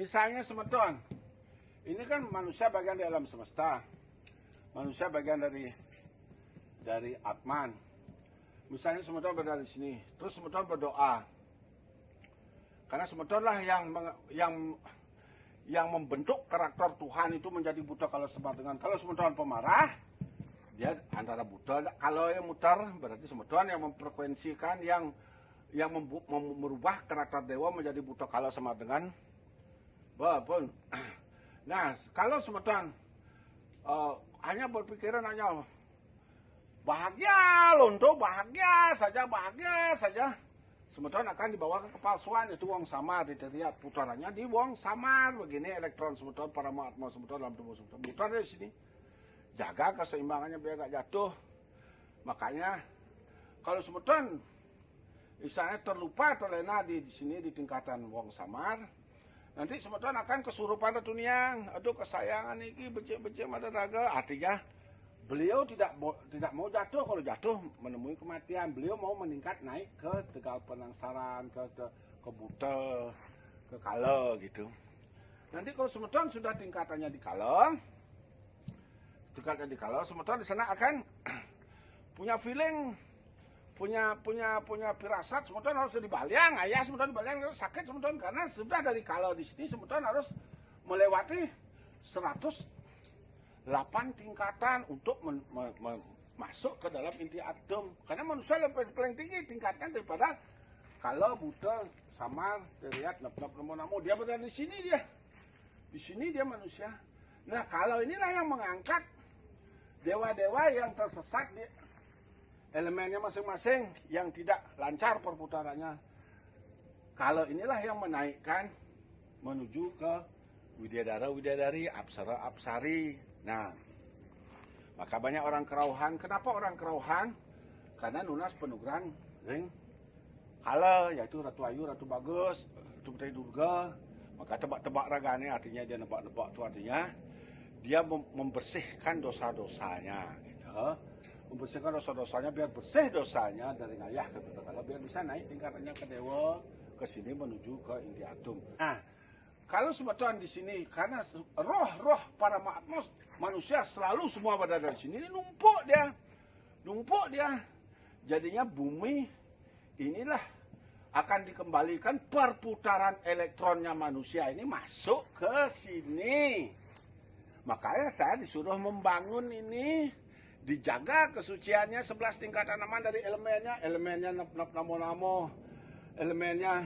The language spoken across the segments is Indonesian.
Misalnya semeton, ini kan manusia bagian dari alam semesta, manusia bagian dari Atman. Misalnya semeton berada di sini, terus semeton berdoa, karena semetonlah yang membentuk karakter Tuhan itu menjadi buta kalau sama dengan kalau semeton pemarah, dia antara buta. Kalau yang mutar berarti semeton yang memfrekuensikan yang merubah karakter dewa menjadi buta kalau sama dengan pun. Nah, kalau semeton hanya berpikiran hanya bahagia, londo bahagia saja, semeton akan dibawa ke kepalsuan, itu wong samar, dilihat putarannya di wong samar begini, elektron semeton, paramatma semeton dalam tubuh semeton putar dari sini. Jaga keseimbangannya biar gak jatuh. Makanya kalau semeton misalnya terlena di sini di tingkatan wong samar, nanti semeton akan kesurupan dunia. Aduh kesayangan ini becek-becek mata daga. Artinya beliau tidak mau jatuh. Kalau jatuh menemui kematian. Beliau mau meningkat naik ke Tegal Penangsaran, ke buta, ke kala gitu. Nanti kalau semeton sudah tingkatannya di kala, semeton di sana akan punya feeling, punya firasat. Semeton harus dibaliang, ayah semeton dibaliang sakit semeton, karena sudah dari kalau di sini semeton harus melewati 108 tingkatan untuk masuk ke dalam inti atom, karena manusia lebih paling tinggi tingkatnya daripada kalau buta samar terlihat namo dia berada di sini, dia manusia. Nah kalau inilah yang mengangkat dewa-dewa yang tersesat di elemennya masing-masing yang tidak lancar perputarannya. Kalau inilah yang menaikkan menuju ke widadara-widadari, apsara-apsari. Nah, maka banyak orang kerauhan. Kenapa orang kerauhan? Karena nunas penugaran ring kala, yaitu Ratu Ayu, Ratu Bagus, Ratu Putri Durga. Maka tebak-tebak ragane artinya dia nebak-nebak itu artinya dia membersihkan dosa-dosanya gitu. Membersihkan dosa-dosanya biar bersih dosanya dari ngayah ke kalau biar bisa naik tingkatannya ke dewa, ke sini menuju ke inti atom. Nah, kalau semeton di sini karena roh-roh para manusia selalu semua berada di sini, numpuk dia. Jadinya bumi inilah akan dikembalikan perputaran elektronnya manusia ini masuk ke sini. Makanya saya disuruh membangun ini. Dijaga kesuciannya 11 tingkatan aman dari elemennya namo, elemennya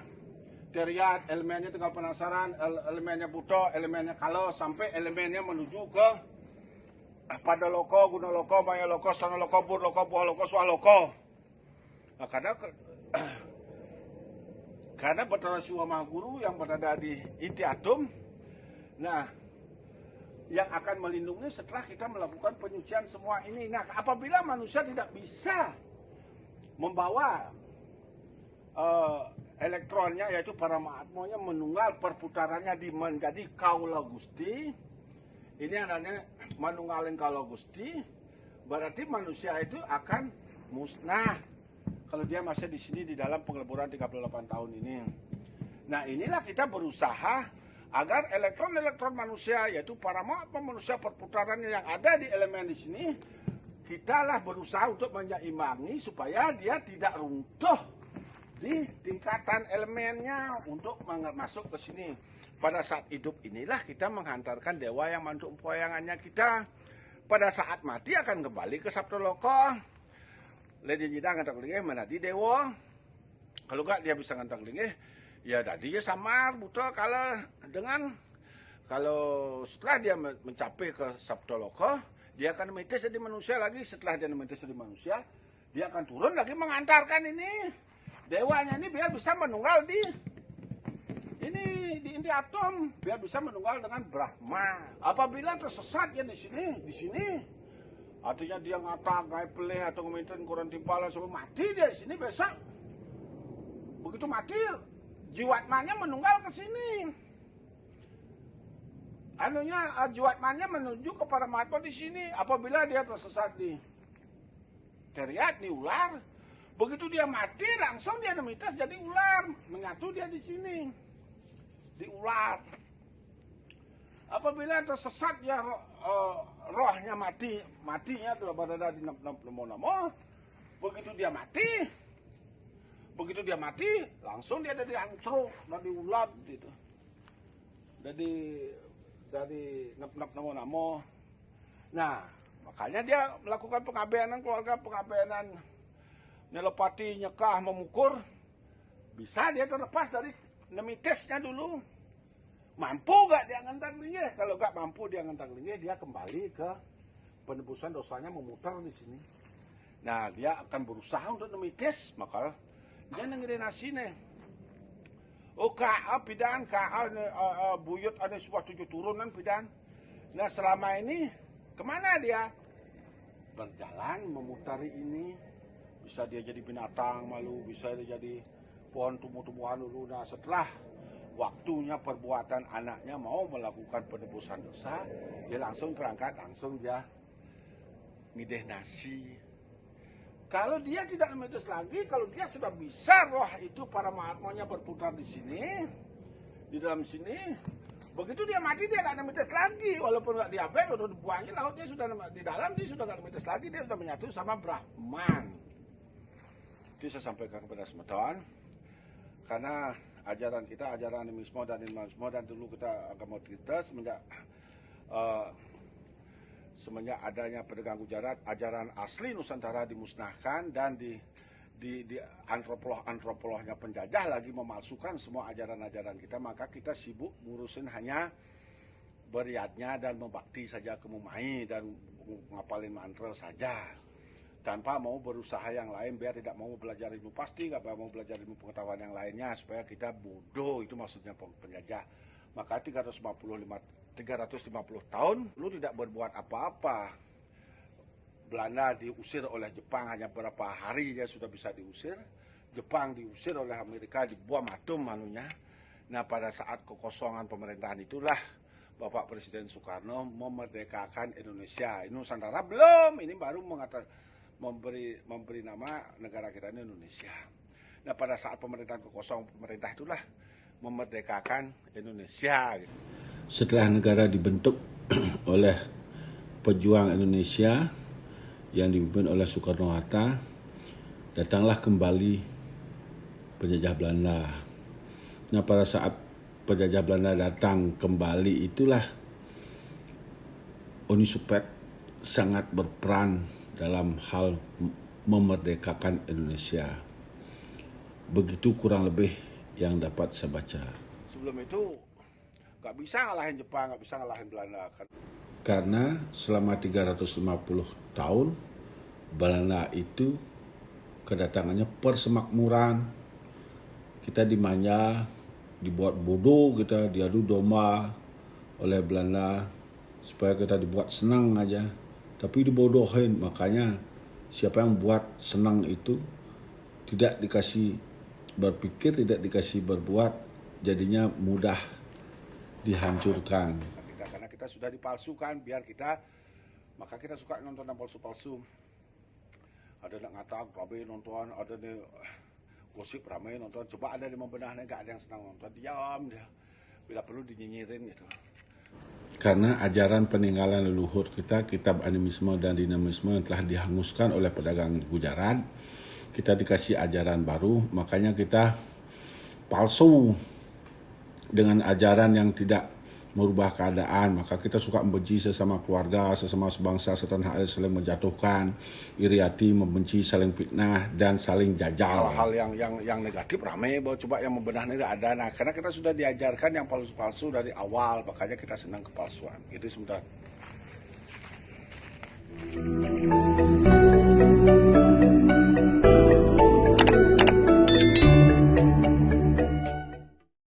teriat, elemennya Tegal Penangsaran, elemennya buto, elemennya kalo, sampai elemennya menuju ke pada loko, guna loko, maya loko, stana loko, bur loko, buah loko, suah loko. Nah, karena Bathara Siwa Maha Guru yang berada di inti atom, nah yang akan melindungi setelah kita melakukan penyucian semua ini. Nah, apabila manusia tidak bisa membawa elektronnya, yaitu para mahatmanya menunggal perputarannya menjadi kaula Gusti, ini adanya manunggalin kaula Gusti, berarti manusia itu akan musnah kalau dia masih di sini di dalam pengeleburan 38 tahun ini. Nah, inilah kita berusaha agar elektron-elektron manusia, yaitu para manusia perputarannya yang ada di elemen di sini, kitalah berusaha untuk menyeimbangi supaya dia tidak runtuh di tingkatan elemennya untuk masuk ke sini. Pada saat hidup inilah kita menghantarkan dewa yang mantuk empoyangannya kita. Pada saat mati akan kembali ke Saptaloka. Ledi jida ngantak lingih menadi dewa. Kalau enggak dia bisa ngantak lingih, ya tadi dia samar buta kalau setelah dia mencapai ke Saptaloka, dia akan menetes jadi manusia lagi. Setelah dia menetes jadi manusia, dia akan turun lagi mengantarkan ini dewanya ini biar bisa menunggal di inti atom, biar bisa menunggal dengan Brahma. Apabila tersesat ya di sini artinya dia ngatak gaya peleh atau ngomongin kurang timpalan sampai mati dia di sini besok. Begitu mati jiwatmanya menunggal ke sini. Jiwatmanya menuju kepada Mahatma di sini. Apabila dia tersesat di teriat, di ular, begitu dia mati langsung dia nemitas jadi ular, menyatu dia di sini, di ular. Apabila tersesat ya rohnya matinya telah berada di namo. Begitu dia mati, langsung dia ada di antro, ada di ulat gitu. Dari namo. Nah, makanya dia melakukan pengabeanan keluarga, pengabeanan nelepati, nyekah, memukur. Bisa dia terlepas dari nemitesnya dulu. Mampu gak dia ngentang linggih? Kalau gak mampu dia ngentang linggih, dia kembali ke penebusan dosanya, memutar di sini. Nah, dia akan berusaha untuk nemites, maka dia nengirin nasine. Oh, pidan, buyut ada sebuah 7 turunan pidan. Nah, selama ini kemana dia? Berjalan memutari ini. Bisa dia jadi binatang malu, bisa dia jadi pohon tumbuh-tumbuhan dulu. Nah, setelah waktunya perbuatan anaknya mau melakukan penebusan dosa, dia langsung terangkat, langsung dia ngideh nasi. Kalau dia tidak nemites lagi, kalau dia sudah bisa roh itu para mahatmanya berputar di sini, di dalam sini, begitu dia mati dia nggak nemites lagi, walaupun nggak diabet atau dibuangin laut, dia sudah di dalam, dia sudah nggak nemites lagi, dia sudah menyatu sama Brahman. Itu saya sampaikan kepada semeton, karena ajaran kita, ajaran animisme dan animisme, dan dulu kita agama kita semenjak adanya pedagang Gujarat, ajaran asli Nusantara dimusnahkan dan di antropolognya penjajah lagi memalsukan semua ajaran-ajaran kita, maka kita sibuk ngurusin hanya beriatnya dan membakti saja ke Mumai dan ngapalin mantra saja, tanpa mau berusaha yang lain, biar tidak mau belajar ilmu pasti, nggak mau belajar ilmu pengetahuan yang lainnya, supaya kita bodoh. Itu maksudnya penjajah. Maka 350 tahun lu tidak berbuat apa-apa. Belanda diusir oleh Jepang hanya beberapa hari dia sudah bisa diusir. Jepang diusir oleh Amerika, dibuang atom manunya. Nah, pada saat kekosongan pemerintahan itulah Bapak Presiden Soekarno memerdekakan Indonesia. Nusantara belum, ini baru memberi nama negara kita ini Indonesia. Nah, pada saat pemerintahan kekosongan pemerintah itulah memerdekakan Indonesia. Setelah negara dibentuk oleh pejuang Indonesia yang dipimpin oleh Soekarno-Hatta, datanglah kembali penjajah Belanda. Nah, pada saat penjajah Belanda datang kembali itulah Uni Soviet sangat berperan dalam hal memerdekakan Indonesia. Begitu kurang lebih yang dapat saya baca. Sebelum itu nggak bisa ngalahin Jepang, nggak bisa ngalahin Belanda. Karena selama 350 tahun Belanda itu kedatangannya persemakmuran. Kita dimanja, dibuat bodoh, kita diadu domba oleh Belanda supaya kita dibuat senang aja. Tapi dibodohin, makanya siapa yang buat senang itu tidak dikasih berpikir, tidak dikasih berbuat, jadinya mudah dihancurkan. Karena kita sudah dipalsukan, maka kita suka nonton yang palsu-palsu. Ada yang ngatak, ramai nonton, ada yang gosip ramai nonton. Coba ada yang membenahnya, nggak ada yang senang nonton, diam dia. Bila perlu dinyinyirin gitu. Karena ajaran peninggalan leluhur kita, kitab animisme dan dinamisme yang telah dihanguskan oleh pedagang Gujarat, kita dikasih ajaran baru, makanya kita palsu dengan ajaran yang tidak merubah keadaan. Maka kita suka membenci sesama keluarga, sesama sebangsa, setanah air, saling menjatuhkan, iri hati, membenci, saling fitnah, dan saling jajal. Hal-hal yang negatif ramai, bahwa coba yang membenahnya tidak ada. Nah, karena kita sudah diajarkan yang palsu-palsu dari awal, makanya kita senang kepalsuan. Itu sebentar.